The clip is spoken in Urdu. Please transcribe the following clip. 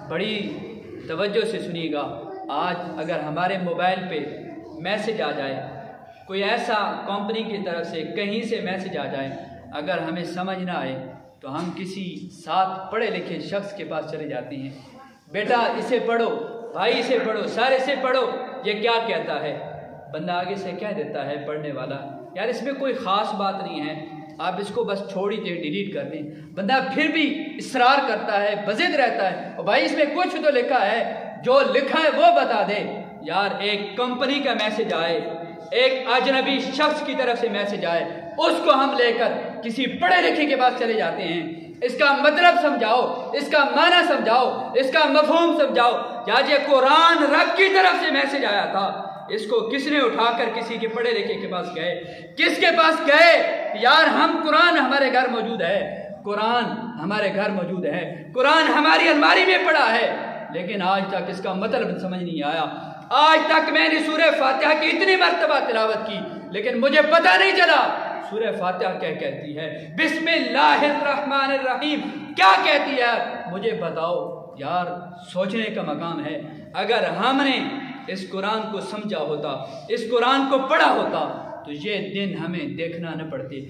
بڑی توجہ سے سنیے گا۔ آج اگر ہمارے موبائل پہ میسج آ جائے، کوئی ایسا کمپنی کی طرف سے کہیں سے میسج آ جائے، اگر ہمیں سمجھ نہ آئے تو ہم کسی ساتھ پڑھے لکھے شخص کے پاس چلے جاتے ہیں، بیٹا اسے پڑھو، بھائی اسے پڑھو، سارے سے پڑھو، یہ کیا کہتا ہے؟ بندہ آگے سے کہہ دیتا ہے پڑھنے والا، یار اس میں کوئی خاص بات نہیں ہے، آپ اس کو بس چھوڑ ہی دیں، ڈیلیٹ کر دیں۔ بندہ پھر بھی اصرار کرتا ہے، بضد رہتا ہے، اور بھائی اس میں کچھ تو لکھا ہے، جو لکھا ہے وہ بتا دے۔ یار ایک کمپنی کا میسج آئے، ایک اجنبی شخص کی طرف سے میسج آئے، اس کو ہم لے کر کسی پڑھے لکھے کے پاس چلے جاتے ہیں، اس کا مطلب سمجھاؤ، اس کا معنی سمجھاؤ، اس کا مفہوم سمجھاؤ۔ یار یہ قرآن رب کی طرف سے میسج آیا تھا، اس کو کس نے اٹھا کر کسی کے پڑھے لکھے کے پاس گئے؟ کس کے پاس گئے؟ یار ہم قرآن ہمارے گھر موجود ہے، قرآن ہمارے گھر موجود ہے، قرآن ہماری الماری میں پڑا ہے، لیکن آج تک اس کا مطلب سمجھ نہیں آیا۔ آج تک میں نے سورہ فاتحہ کی اتنی مرتبہ تلاوت کی، لیکن مجھے پتہ نہیں چلا سورہ فاتحہ کیا کہتی ہے، بسم اللہ الرحمن الرحیم کیا کہتی ہے، مجھے بتاؤ۔ یار سوچنے کا مقام ہے، اگر ہم نے اس قرآن کو سمجھا ہوتا، اس قرآن کو پڑھا ہوتا، تو یہ دن ہمیں دیکھنا نہ پڑتے۔